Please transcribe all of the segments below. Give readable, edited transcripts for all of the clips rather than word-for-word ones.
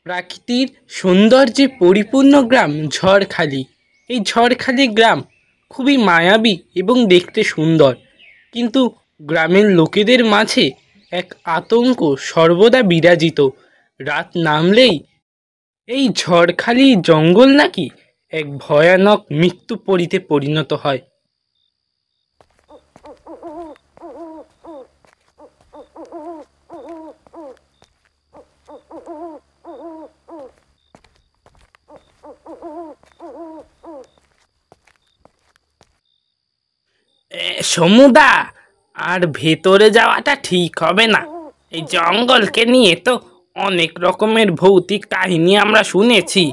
প্রাকৃতিক সৌন্দর্যে পরিপূর্ণ গ্রাম ঝড়খালি। এই ঝড়খালি গ্রাম খুবই মায়াবী এবং দেখতে সুন্দর, কিন্তু গ্রামের লোকেদের মাঝে এক আতঙ্ক সর্বদা বিরাজিত। রাত নামলেই এই ঝড়খালি জঙ্গল নাকি এক ভয়ানক মৃত্যুপরীতে পরিণত হয়। সমুদা, আর ভেতরে যাওয়াটা ঠিক হবে না। এই জঙ্গলকে নিয়ে তো অনেক রকমের ভৌতিক কাহিনী আমরা শুনেছি।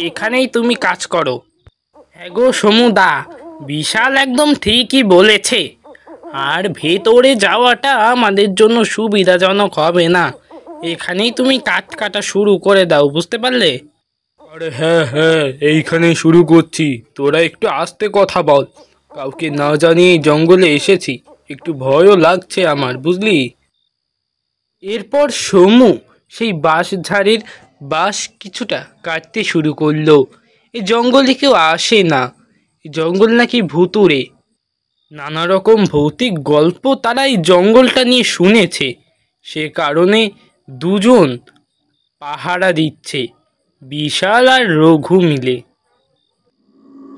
এখানেই তুমি কাজ করো। হ্যাঁ গো সমুদা, বিশাল একদম ঠিকই বলেছে। আর ভেতরে যাওয়াটা আমাদের জন্য সুবিধাজনক হবে না। এখানেই তুমি কাঠ কাটা শুরু করে দাও, বুঝতে পারলে? আরে হ্যাঁ হ্যাঁ, এইখানেই শুরু করছি। তোরা একটু আস্তে কথা বল। কাউকে না জানিয়ে জঙ্গলে এসেছি, একটু ভয়ও লাগছে আমার, বুঝলি? এরপর সমু সেই বাঁশঝাড়ের বাঁশ কিছুটা কাটতে শুরু করলো। এই জঙ্গলে কেউ আসে না, এই জঙ্গল নাকি ভুতুড়ে। নানা রকম ভৌতিক গল্প তারা এই জঙ্গলটা নিয়ে শুনেছে, সে কারণে দুজন পাহারা দিচ্ছে, বিশাল আর রঘু মিলে।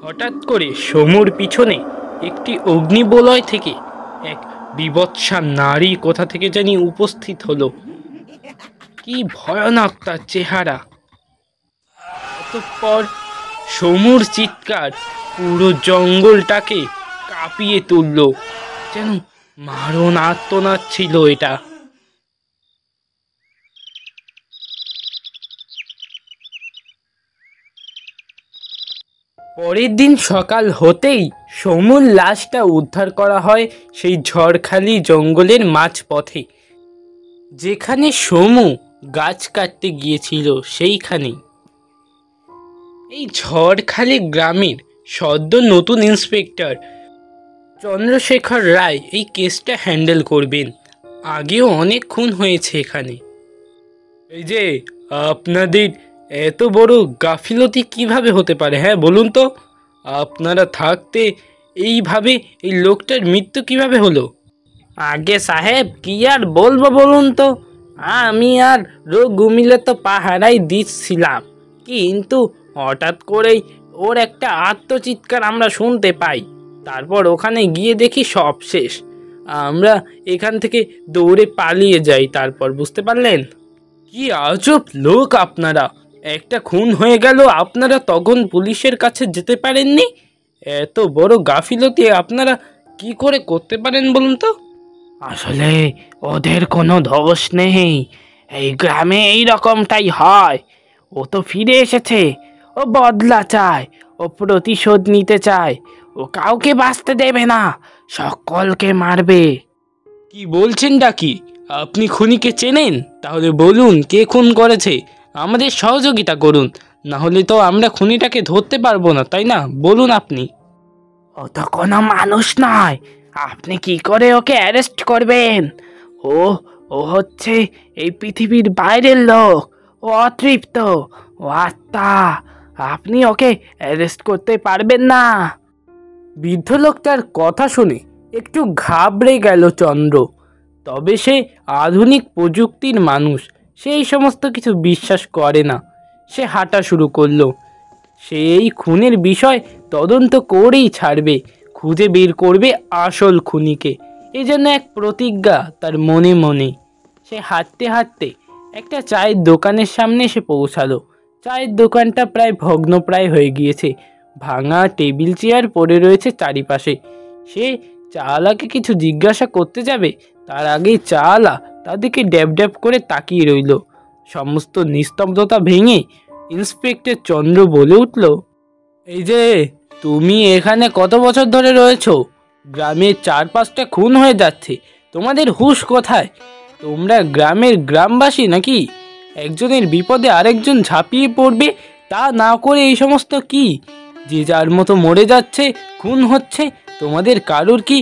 হঠাৎ করে সমুর পিছনে একটি অগ্নিবলয় থেকে এক বীভৎসা নারী কোথা থেকে জানি উপস্থিত হলো। কি ভয়ানক তার চেহারা! অতঃপর সমুর চিৎকার পুরো জঙ্গলটাকে কাঁপিয়ে তুলল, যেন মারণ আর্তনাদ ছিল এটা। পরের দিন সকাল হতেই সমুর লাশটা উদ্ধার করা হয় সেই ঝড়খালি জঙ্গলের মাঝপথে, যেখানে সমু গাছ কাটতে গিয়েছিল সেইখানেই। এই ঝড়খালি গ্রামের সদ্য নতুন ইন্সপেক্টর চন্দ্রশেখর রায় এই কেসটা হ্যান্ডেল করবেন। আগেও অনেক খুন হয়েছে এখানে। এই যে, আপনাদের এত বড় গাফিলতি কিভাবে হতে পারে? হ্যাঁ বলুন তো, আপনারা থাকতে এইভাবে এই লোকটার মৃত্যু কিভাবে হলো? আগে সাহেব, কি আর বলবো বলুন তো, আমি আর রঘু মিলে তো পাহারাই দিচ্ছিলাম, কিন্তু হঠাৎ করেই ওর একটা আত্মচিৎকার আমরা শুনতে পাই। তারপর ওখানে গিয়ে দেখি সব শেষ। আমরা এখান থেকে দৌড়ে পালিয়ে যাই। তারপর বুঝতে পারলেন? কি আজব লোক আপনারা! একটা খুন হয়ে গেল, আপনারা তখন পুলিশের কাছে যেতে পারেননি? এত বড় গাফিলতি আপনারা কি করে করতে পারেন বলুন তো? আসলে ওদের কোনো দোষ নেই, এই গ্রামে এই রকমটাই হয়। ও তো ফিরে এসেছে, ও বদলা চায়, ও প্রতিশোধ নিতে চায়। ও কাউকে বাঁচতে দেবে না, সকলকে মারবে। কি বলছেন ডাকি? আপনি খুনিকে চেনেন? তাহলে বলুন কে খুন করেছে, আমাদের সহযোগিতা করুন, না হলে তো আমরা খুনিটাকে ধরতে পারবো না, তাই না? বলুন আপনি। ও তো কোনো মানুষ নয়, আপনি কি করে ওকে অ্যারেস্ট করবেন? ও ও হচ্ছে এই পৃথিবীর বাইরের লোক, ও অতৃপ্ত, ও আত্মা। আপনি ওকে অ্যারেস্ট করতে পারবেন না। বৃদ্ধ লোকটার কথা শুনে একটু ঘাবড়ে গেল চন্দ্র। তবে সে আধুনিক প্রযুক্তির মানুষ, সে এই সমস্ত কিছু বিশ্বাস করে না। সে হাঁটা শুরু করলো। সে এই খুনের বিষয় তদন্ত করেই ছাড়বে, খুঁজে বের করবে আসল খুনিকে। এই জন্য এক প্রতিজ্ঞা তার মনে মনে। সে হাঁটতে হাঁটতে একটা চায়ের দোকানের সামনে এসে পৌঁছালো। চায়ের দোকানটা প্রায় ভগ্নপ্রায় হয়ে গিয়েছে, ভাঙা টেবিল চেয়ার পড়ে রয়েছে চারিপাশে। সে চাওয়ালাকে কিছু জিজ্ঞাসা করতে যাবে, তার আগেই চাওয়ালা তাদেরকে ড্যাব ড্যাব করে তাকিয়ে রইল। সমস্ত নিস্তব্ধতা ভেঙে ইন্সপেক্টর চন্দ্র বলে উঠল, এই যে, তুমি এখানে কত বছর ধরে রয়েছো? গ্রামের 4-5টা খুন হয়ে যাচ্ছে, তোমাদের হুঁশ কোথায়? তোমরা গ্রামের গ্রামবাসী নাকি? একজনের বিপদে আরেকজন ঝাঁপিয়ে পড়বে, তা না করে এই সমস্ত কি? যে যার মতো মরে যাচ্ছে, খুন হচ্ছে, তোমাদের কারোর কি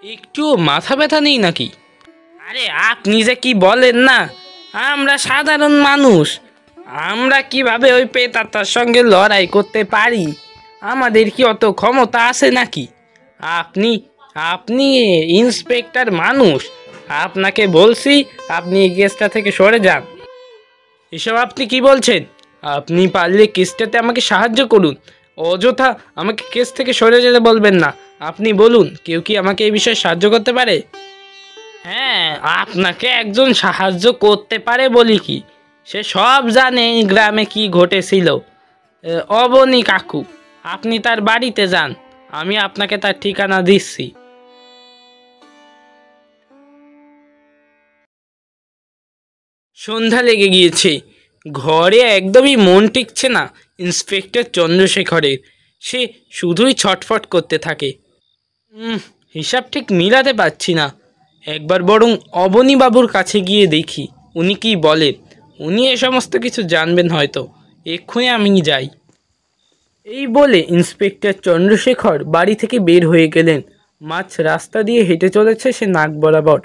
একটুও মাথা ব্যথা নেই নাকি? আরে আপনি যে কি বলেন না, আমরা সাধারণ মানুষ, আমরা কিভাবে ওই প্রেতাত্মার সঙ্গে লড়াই করতে পারি? আমাদের কি অত ক্ষমতা আছে নাকি? আপনি আপনি ইন্সপেক্টর মানুষ, আপনাকে বলছি আপনি এই কেসটা থেকে সরে যান। এসব আপনি কি বলছেন? আপনি পারলে কেসটাতে আমাকে সাহায্য করুন, অযথা আমাকে কেস থেকে সরে যেতে বলবেন না। আপনি বলুন, কেউ কি আমাকে এই বিষয়ে সাহায্য করতে পারে? হ্যাঁ, আপনাকে একজন সাহায্য করতে পারে বলি কি, সে সব জানে এই গ্রামে কি ঘটেছিল। অবনী কাকু, আপনি তার বাড়িতে যান, আমি আপনাকে তার ঠিকানা দিচ্ছি। সন্ধ্যা লেগে গিয়েছে, ঘরে একদমই মন টিকছে না ইন্সপেক্টর চন্দ্রশেখরের। সে শুধুই ছটফট করতে থাকে। হিসাব ঠিক মিলাতে পারছি না। একবার বরং অবনীবাবুর কাছে গিয়ে দেখি উনি কি বলেন। উনি এ সমস্ত কিছু জানবেন হয়তো। এক্ষুনি আমি যাই। এই বলে ইন্সপেক্টর চন্দ্রশেখর বাড়ি থেকে বের হয়ে গেলেন। মাঝ রাস্তা দিয়ে হেঁটে চলেছে সে নাক বরাবর।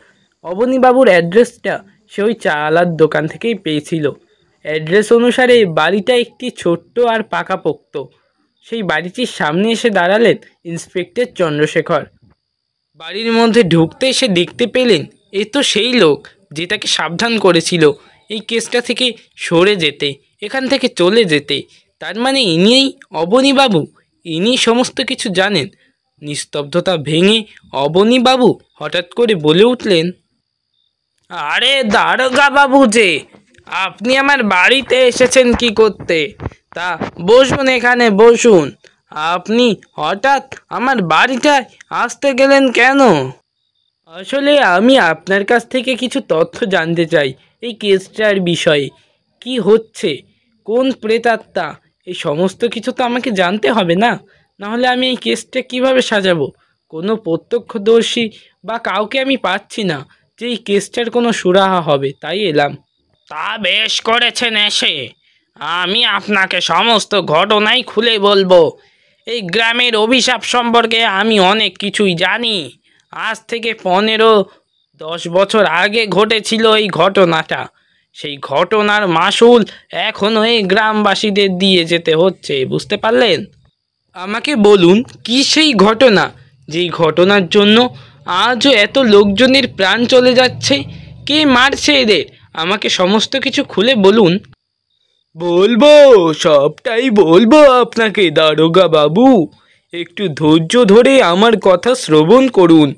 অবনীবাবুর অ্যাড্রেসটা সে ওই চালার দোকান থেকেই পেয়েছিল। অ্যাড্রেস অনুসারে বাড়িটা একটি ছোট্ট আর পাকাপোক্ত। সেই বাড়িটির সামনে এসে দাঁড়ালেন ইন্সপেক্টর চন্দ্রশেখর। বাড়ির মধ্যে ঢুকতে এসে দেখতে পেলেন এ তো সেই লোক যে তাকে সাবধান করেছিল এই কেসটা থেকে সরে যেতে, এখান থেকে চলে যেতে। তার মানে ইনিই অবনীবাবু, ইনি সমস্ত কিছু জানেন। নিস্তব্ধতা ভেঙে অবনীবাবু হঠাৎ করে বলে উঠলেন, আরে দারোগা বাবু যে, আপনি আমার বাড়িতে এসেছেন কি করতে? তা বসুন, এখানে বসুন। আপনি হঠাৎ আমার বাড়িটায় আসতে গেলেন কেন? আসলে আমি আপনার কাছ থেকে কিছু তথ্য জানতে চাই এই কেসটার বিষয়ে। কি হচ্ছে, কোন প্রেতাত্মা, এই সমস্ত কিছু তো আমাকে জানতে হবে না? নাহলে আমি এই কেসটা কিভাবে সাজাবো? কোনো প্রত্যক্ষদর্শী বা কাউকে আমি পাচ্ছি না যে এই কেসটার কোনো সুরাহা হবে, তাই এলাম। তা বেশ করেছেন এসে। আমি আপনাকে সমস্ত ঘটনাই খুলে বলবো। এই গ্রামের অভিশাপ সম্পর্কে আমি অনেক কিছুই জানি। আজ থেকে 10 বছর আগে ঘটেছিল এই ঘটনাটা। সেই ঘটনার মাসুল এখনও এই গ্রামবাসীদের দিয়ে যেতে হচ্ছে, বুঝতে পারলেন? আমাকে বলুন, কি সেই ঘটনা যেই ঘটনার জন্য আজও এত লোকজনের প্রাণ চলে যাচ্ছে? কে মারছে এদের? আমাকে সমস্ত কিছু খুলে বলুন। বলবো, সবটাই বলবো আপনাকে দারোগা বাবু। একটু ধৈর্য ধরে আমার কথা শ্রবণ করুন।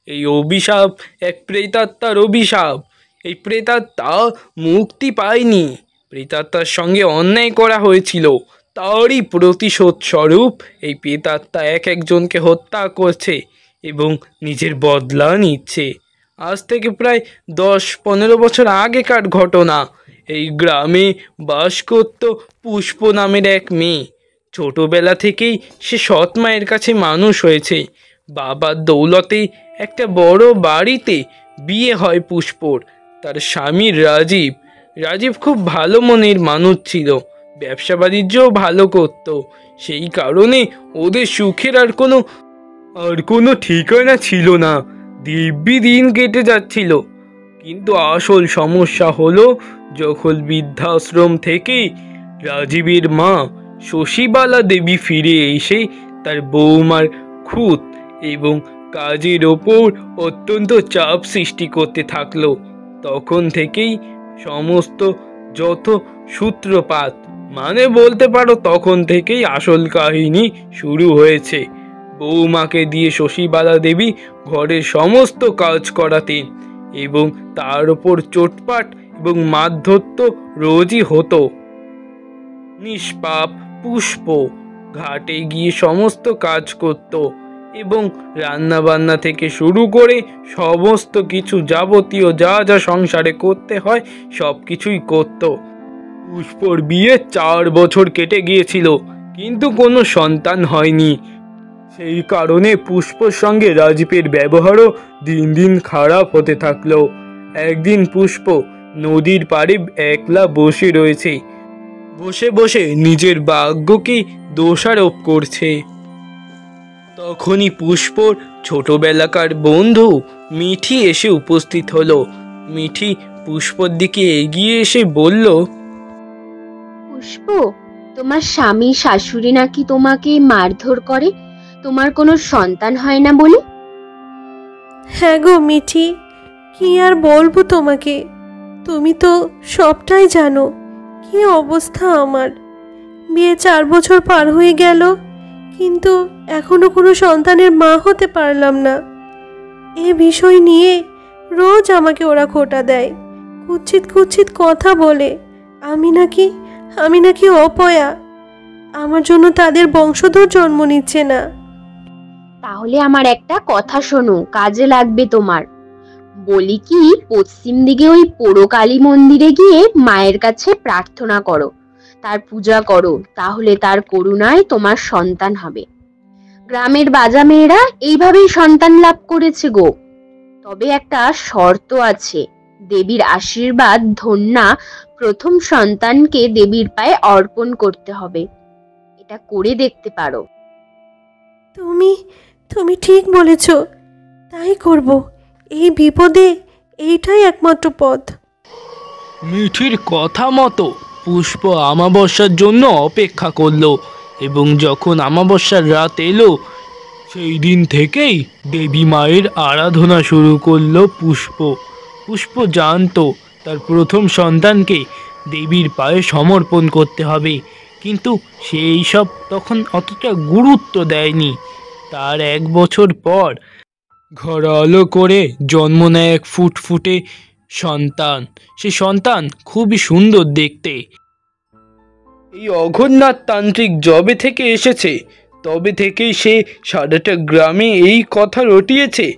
এই অভিশাপ এক প্রেতাত্মার অভিশাপ। এই প্রেতাত্মা মুক্তি পায়নি। প্রেতাত্মার সঙ্গে অন্যায় করা হয়েছিল, তারই প্রতিশোধ স্বরূপ এই প্রেতাত্মা একজনকে হত্যা করছে এবং নিজের বদলা নিচ্ছে। আজ থেকে প্রায় 10-15 বছর আগেকার ঘটনা। এই গ্রামে বাস করত পুষ্প নামের এক মেয়ে। ছোটবেলা থেকেই সে সৎ মায়ের কাছে মানুষ হয়েছে। বাবার দৌলতে একটা বড় বাড়িতে বিয়ে হয় পুষ্পর। তার স্বামী রাজীব। রাজীব খুব ভালো মনের মানুষ ছিল, ব্যবসা বাণিজ্যও ভালো করত। সেই কারণে ওদের সুখের আর কোনো ঠিকানা ছিল না। দিব্যি দিন কেটে যাচ্ছিল। কিন্তু আসল সমস্যা হলো যখন বৃদ্ধাশ্রম থেকে রাজীবের মা শশীবালা দেবী ফিরে এসে তার বৌমার খুঁত এবং কাজের ওপর অত্যন্ত চাপ সৃষ্টি করতে থাকলো। তখন থেকেই সমস্ত যত সূত্রপাত, মানে বলতে পারো তখন থেকেই আসল কাহিনী শুরু হয়েছে। বৌমাকে দিয়ে শশীবালা দেবী ঘরের সমস্ত কাজ করাতেন এবং তার ওপর চোটপাট এবং মারধর তো রোজই হতো। নিষ্পাপ পুষ্প ঘাটে গিয়ে সমস্ত কাজ করত এবং রান্নাবান্না থেকে শুরু করে সমস্ত কিছু যাবতীয় যা যা সংসারে করতে হয় সব কিছুই করত। পুষ্পর বিয়ে 4 বছর কেটে গিয়েছিল, কিন্তু কোনো সন্তান হয়নি। সেই কারণে পুষ্পর সঙ্গে রাজীবের ব্যবহারও দিন দিন খারাপ হতে থাকলো। একদিন পুষ্প নদীর পাড়ে একলা বসে রয়েছে, বসে বসে নিজের ভাগ্যকে দোষারোপ করছে। তখনই পুষ্পর ছোটবেলাকার বন্ধু মিঠি এসে উপস্থিত হলো। মিঠি পুষ্পর দিকে এগিয়ে এসে বলল, পুষ্প, তোমার স্বামী শাশুড়ি নাকি তোমাকে মারধর করে তোমার কোনো সন্তান হয় না বলে? হ্যাঁ গো মিঠি, কি আর বলবো তোমাকে, তুমি তো সবটাই জানো। কি অবস্থা আমার, বিয়ে 4 বছর পার হয়ে গেল, কিন্তু এখনো কোনো সন্তানের মা হতে পারলাম না। এ বিষয় নিয়ে রোজ আমাকে ওরা খোঁটা দেয়, কুৎসিত কুৎসিত কথা বলে আমি নাকি অপয়া, আমার জন্য তাদের বংশধর জন্ম নিচ্ছে না। তাহলে আমার একটা কথা শোনো, কাজে লাগবে তোমার। বলি কি, পশ্চিম দিকে ওই পোড়ো কালী মন্দিরে গিয়ে মায়ের কাছে প্রার্থনা করো, তার পূজা করো, তাহলে তার করুণায় তোমার সন্তান হবে। গ্রামের বাজা মেয়েরা এইভাবেই সন্তান লাভ করেছে গো। তবে একটা শর্ত আছে, দেবীর আশীর্বাদ ধন্যা প্রথম সন্তানকে দেবীর পায়ে অর্পণ করতে হবে। এটা করে দেখতে পারো। তুমি ঠিক বলেছ, তাই করব। এই বিপদে এইটাই একমাত্র পথ। মিঠির কথা মতো পুষ্প আমাবস্যার জন্য অপেক্ষা করলো, এবং যখন আমাবস্যার রাত এলো সেই দিন থেকেই দেবী মায়ের আরাধনা শুরু করলো পুষ্প জানতো তার প্রথম সন্তানকে দেবীর পায়ে সমর্পণ করতে হবে, কিন্তু সে এইসব তখন অতটা গুরুত্ব দেয়নি। তার 1 বছর পর ঘর আলো করে জন্ম নেয় এক ফুটফুটে সন্তান। সে সন্তান খুবই সুন্দর দেখতে। এই অঘোরনাথ তান্ত্রিক যবে থেকে এসেছে তবে থেকেই সে সারাটা গ্রামে এই কথা রটিয়েছে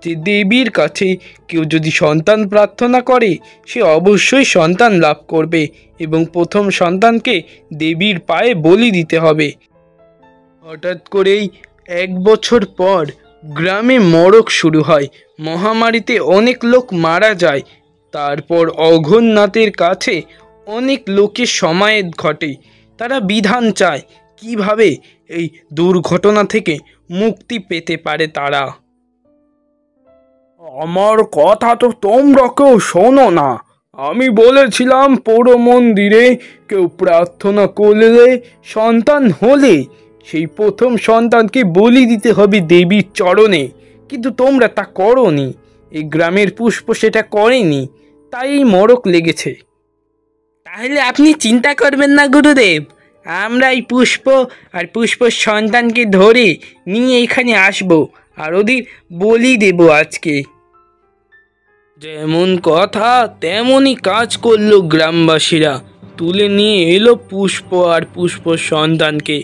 যে দেবীর কাছে কেউ যদি সন্তান প্রার্থনা করে সে অবশ্যই সন্তান লাভ করবে, এবং প্রথম সন্তানকে দেবীর পায়ে বলি দিতে হবে। হঠাৎ করেই 1 বছর পর গ্রামে মড়ক শুরু হয়, মহামারীতে অনেক লোক মারা যায়। তারপর অঘোরনাথের কাছে অনেক লোকের সমায়েত ঘটে, তারা বিধান চায় কিভাবে এই দুর্ঘটনা থেকে মুক্তি পেতে পারে তারা। আমার কথা তো তোমরা কেউ শোনো না, আমি বলেছিলাম পোড়ো মন্দিরে কেউ প্রার্থনা করলে সন্তান হলে সেই প্রথম সন্তানকে বলি দিতে হবে দেবীর চরণে, কিন্তু তোমরা তা করোনি। এই গ্রামের পুষ্প সেটা করেনি, তাই এই মড়ক লেগেছে। তাহলে আপনি চিন্তা করবেন না গুরুদেব, আমরা এই পুষ্প আর পুষ্পর সন্তানকে ধরে নিয়ে এখানে আসবো আর ওদের বলি দেব আজকে। যেমন কথা তেমনই কাজ করলো গ্রামবাসীরা, তুলে নিয়ে এলো পুষ্প আর পুষ্পর সন্তানকে।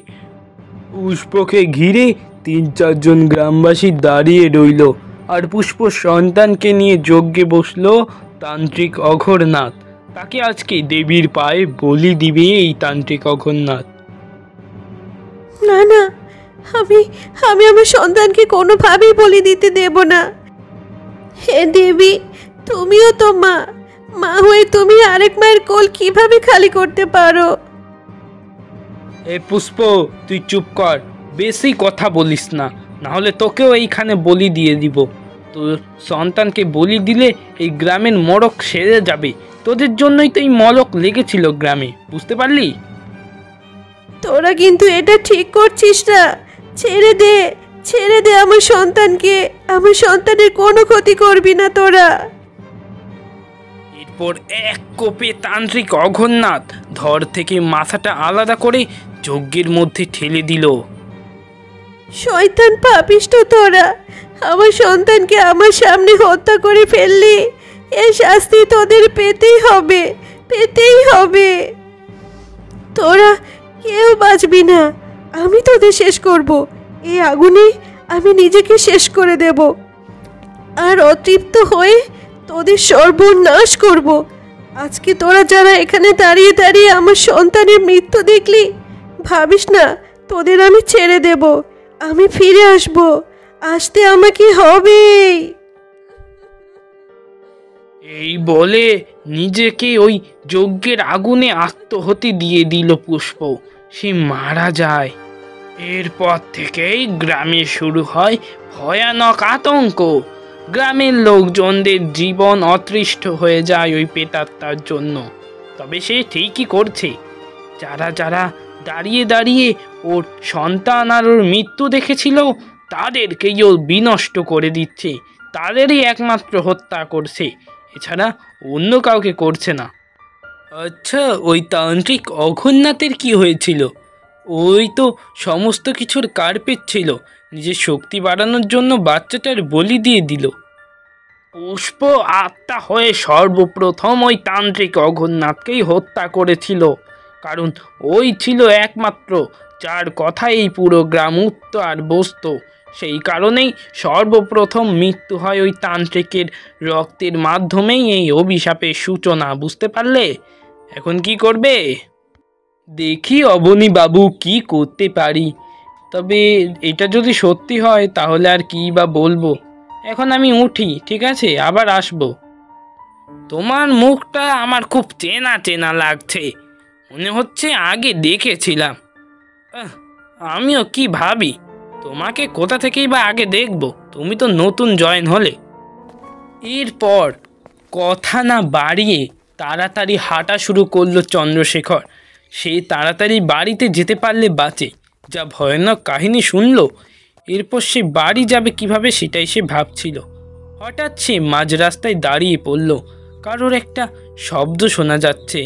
পুষ্পকে ঘিরে 3-4 জন গ্রামবাসী দাঁড়িয়ে রইল, আর পুষ্পর সন্তানকে নিয়ে যজ্ঞে বসলো তান্ত্রিক অঘোরনাথ। তাকে আজকে দেবীর পায়ে বলি দিবে এই তান্ত্রিক অঘোরনাথ। না না, আমি আমার সন্তানকে কোনোভাবেই বলি দিতে দেব না। হে দেবী, তুমিও তো মা হয়ে তুমি আরেক মায়ের কোল কিভাবে খালি করতে পারো? এ পুষ্প, তুই চুপ কর, বেশি কথা বলিস না, নাহলে তোকেও এইখানে বলি দিয়ে দিব। তোর সন্তানকে বলি দিলে এই গ্রামের মড়ক সেরে যাবে। তোদের জন্যই তো এই মড়ক লেগেছিল গ্রামে, বুঝতে পারলি? তোরা কিন্তু এটা ঠিক করছিস না। ছেড়ে দে আমার সন্তানকে, আমার সন্তানের কোনো ক্ষতি করবি না তোরা। এরপর এক কোপে তান্ত্রিক অঘোরনাথ ধর থেকে মাথাটা আলাদা করে যজ্ঞের মধ্যে ঠেলে দিল। শয়তান পাপিষ্ঠ তোরা, আমার সন্তানকে আমার সামনে হত্যা করে ফেললি, এর শাস্তি তোদের পেতেই হবে। তোরা কেউ বাঁচবি না, আমি তোদের শেষ করব। এই আগুনে আমি নিজেকে শেষ করে দেব, আর অতৃপ্ত হয়ে তোদের সর্বনাশ করব। আজকে তোরা যারা এখানে দাঁড়িয়ে দাঁড়িয়ে আমার সন্তানের মৃত্যু দেখলি, ভাবিস না তোদের আমি ছেড়ে দেব। আমি ফিরে আসতে আমাকে হবে। এই বলে নিজেকে ওই যজ্ঞের আগুনে আত্মহতি দিয়ে দিল পুষ্প, সে মারা যায়। এরপর থেকেই গ্রামে শুরু হয় ভয়ানক আতঙ্ক। গ্রামের লোকজনদের জীবন অতৃষ্ট হয়ে যায় ওই প্রেতাত্মার জন্য। তবে সে ঠিকই করছে, যারা যারা দাঁড়িয়ে দাঁড়িয়ে ওর সন্তান আর ওর মৃত্যু দেখেছিল তাদেরকেই ও বিনষ্ট করে দিচ্ছে, তাদেরই একমাত্র হত্যা করছে, এছাড়া অন্য কাউকে করছে না। আচ্ছা, ওই তান্ত্রিক অঘোরনাথের কি হয়েছিল? ওই তো সমস্ত কিছুর কার্পেট ছিল, নিজের শক্তি বাড়ানোর জন্য বাচ্চাটার বলি দিয়ে দিল। পুষ্প আত্মা হয়ে সর্বপ্রথম ওই তান্ত্রিক অঘোরনাথকেই হত্যা করেছিল, কারণ ওই ছিল একমাত্র যার কথা এই পুরো গ্রাম উঠত আর বসত। সেই কারণেই সর্বপ্রথম মৃত্যু হয় ওই তান্ত্রিকের রক্তের মাধ্যমেই। এই অভিশাপের সূচনা, বুঝতে পারলে? এখন কি করবে? দেখি অবনী বাবু কি করতে পারি। তবে এটা যদি সত্যি হয় তাহলে আর কি বা বলবো। এখন আমি উঠি, ঠিক আছে? আবার আসবো। তোমার মুখটা আমার খুব চেনা চেনা লাগছে, মনে হচ্ছে আগে দেখেছিলাম। আমিও কি ভাবি, তোমাকে কোথা থেকেই বা আগে দেখব, তুমি তো নতুন জয়েন হলে। এরপর কথা না বাড়িয়ে তাড়াতাড়ি হাঁটা শুরু করলো চন্দ্রশেখর। সে তাড়াতাড়ি বাড়িতে যেতে পারলে বাঁচে, যা ভয়ানক কাহিনী শুনল। এরপর সে বাড়ি যাবে কিভাবে সেটাই সে ভাবছিল। হঠাৎ সে মাঝ রাস্তায় দাঁড়িয়ে পড়ল। কারোর একটা শব্দ শোনা যাচ্ছে।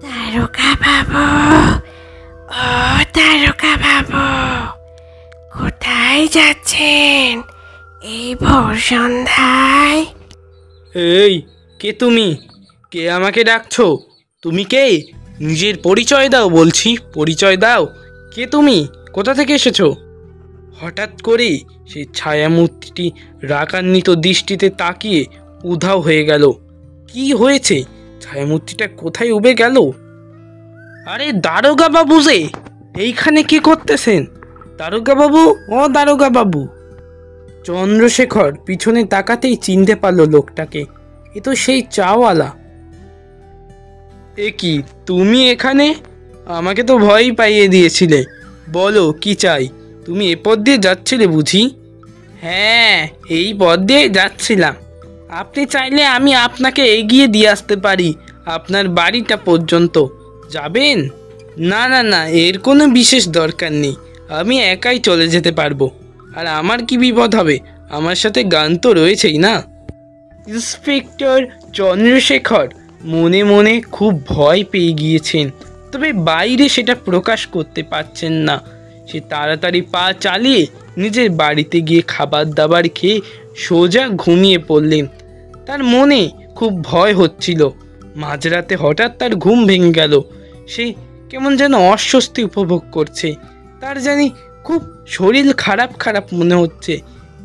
তারকা বাবু, ও তারকা বাবু, কোথায় যাচ্ছেন এই ভোর সন্ধ্যায়? এই, কে তুমি? কে আমাকে ডাকছো? তুমি কে? নিজের পরিচয় দাও বলছি, পরিচয় দাও। কে তুমি? কোথা থেকে এসেছো? হঠাৎ করে সেই ছায়ামূর্তিটি রাগান্বিত দৃষ্টিতে তাকিয়ে উধাও হয়ে গেল। কি হয়েছে? ছায়ামূর্তিটা কোথায় উবে গেল? আরে দারোগা বাবু যে, এইখানে কি করতেছেন? দারোগা বাবু, ও দারোগা বাবু। চন্দ্রশেখর পিছনে তাকাতেই চিনতে পারলো লোকটাকে। এ তো সেই চাওয়ালা। এ কি, তুমি এখানে? আমাকে তো ভয়ই পাইয়ে দিয়েছিলে। বলো কি চাই? তুমি এ পথ দিয়ে যাচ্ছিলে বুঝি? হ্যাঁ, এই পথ দিয়ে যাচ্ছিলাম। আপনি চাইলে আমি আপনাকে এগিয়ে দিয়ে আসতে পারি আপনার বাড়িটা পর্যন্ত। যাবেন? না না না, এর কোনো বিশেষ দরকার নেই, আমি একাই চলে যেতে পারবো। আর আমার কি বিপদ হবে? আমার সাথে গান তো রয়েছেই না। ইন্সপেক্টর চন্দ্রশেখর মনে মনে খুব ভয় পেয়ে গিয়েছেন, তবে বাইরে সেটা প্রকাশ করতে পারছেন না। সে তাড়াতাড়ি পা চালিয়ে নিজের বাড়িতে গিয়ে খাবার দাবার খেয়ে সোজা ঘুমিয়ে পড়লেন। তার মনে খুব ভয় হচ্ছিল। মাঝরাতে হঠাৎ তার ঘুম ভেঙে গেল। সে কেমন যেন অস্বস্তি উপভোগ করছে। তার জানি খুব শরীর খারাপ খারাপ মনে হচ্ছে।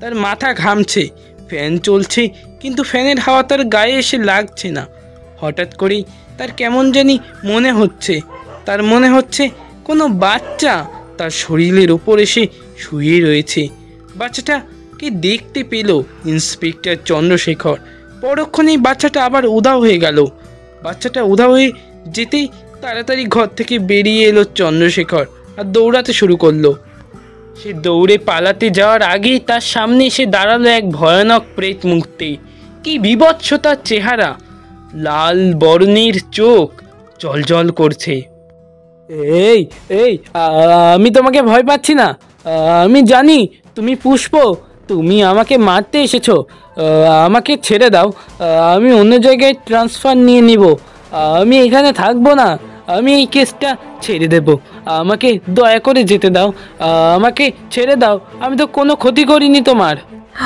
তার মাথা ঘামছে, ফ্যান চলছে কিন্তু ফ্যানের হাওয়া তার গায়ে এসে লাগছে না। হঠাৎ করেই তার কেমন জানি মনে হচ্ছে, তার মনে হচ্ছে কোনো বাচ্চা তার শরীরের ওপর এসে শুয়ে রয়েছে। বাচ্চাটাকে দেখতে পেল ইন্সপেক্টর চন্দ্রশেখর। পরক্ষণেই বাচ্চাটা আবার উধাও হয়ে গেল। বাচ্চাটা উধাও হয়ে যেতেই তাড়াতাড়ি ঘর থেকে বেরিয়ে এলো চন্দ্রশেখর আর দৌড়াতে শুরু করলো। সে দৌড়ে পালাতে যাওয়ার আগেই তার সামনে এসে দাঁড়ালো এক ভয়ানক প্রেত মূর্তি। কি বিভৎস তার চেহারা! লাল বর্ণের চোখ জলজল করছে। এই এই, আমি তোমাকে ভয় পাচ্ছি না। আমি জানি তুমি পুষ্প, তুমি আমাকে মারতে এসেছো। আমাকে ছেড়ে দাও, আমি অন্য জায়গায় ট্রান্সফার নিয়ে নিব। আমি এখানে থাকবো না, আমি এই কেসটা ছেড়ে দেব। আমাকে দয়া করে যেতে দাও, আমাকে ছেড়ে দাও, আমি তো কোনো ক্ষতি করিনি তোমার।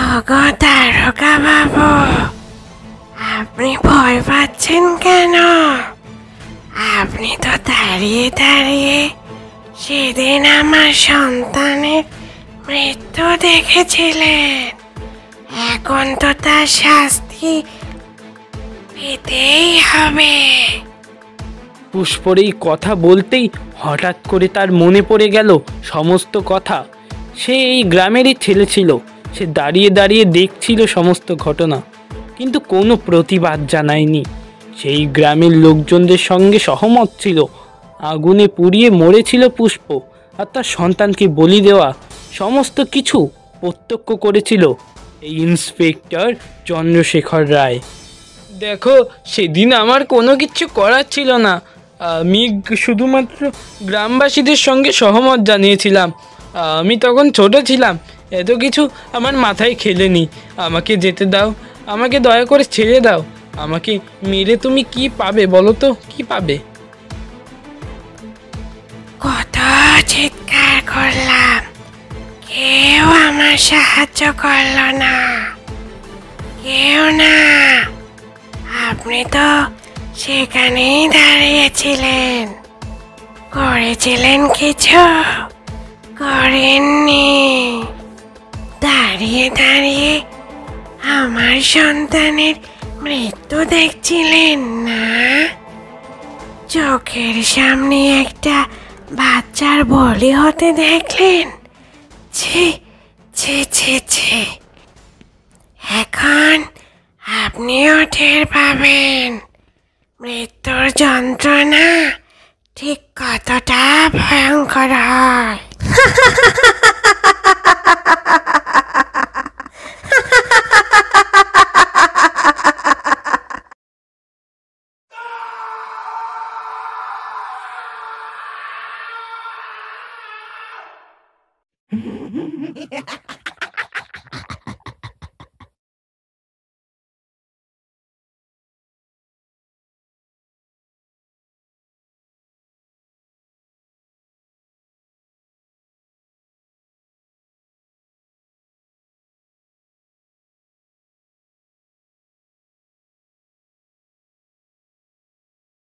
ওগো তারকা বাবু, আপনি ভয় পাচ্ছেন কেন? আপনি তো দাঁড়িয়ে দাঁড়িয়ে সেদিন আমার সন্তানের মৃত্যু দেখেছিলেন। এখন তো তার শাস্তি পেতেই হবে। পুষ্পর এই কথা বলতেই হঠাৎ করে তার মনে পড়ে গেল সমস্ত কথা। সে এই গ্রামেরই ছেলে ছিল। সে দাঁড়িয়ে দাঁড়িয়ে দেখছিল সমস্ত ঘটনা, কিন্তু কোনো প্রতিবাদ জানায়নি। সেই গ্রামের লোকজনদের সঙ্গে সহমত ছিল। আগুনে পুড়িয়ে মরেছিল পুষ্প, আর তার সন্তানকে বলি দেওয়া সমস্ত কিছু প্রত্যক্ষ করেছিল এই ইন্সপেক্টর চন্দ্রশেখর রায়। দেখো, সেদিন আমার কোনো কিছু করার ছিল না। আমি শুধুমাত্র গ্রামবাসীদের সঙ্গে সহমত জানিয়েছিলাম। আমি তখন ছোট ছিলাম, এত কিছু আমার মাথায় খেলেনি। আমাকে যেতে দাও, আমাকে দয়া করে ছেড়ে দাও। আমাকে মেরে তুমি কি পাবে বলো তো, কি পাবে? কত চিৎকার করলাম, কেউ আমার সাহায্য করলো না, কেউ না। আপনি তো সেখানেই দাঁড়িয়েছিলেন, করেছিলেন কিছু? করেননি। দাঁড়িয়ে দাঁড়িয়ে আমার সন্তানের মৃত্যু দেখছিলেন না? চোখের সামনে একটা বাচ্চার বলি হতে দেখলেন? ছি ছি ছি ছি। এখন আপনিও টের পাবেন মৃত্যুর যন্ত্রণা ঠিক কতটা ভয়ঙ্কর হয়।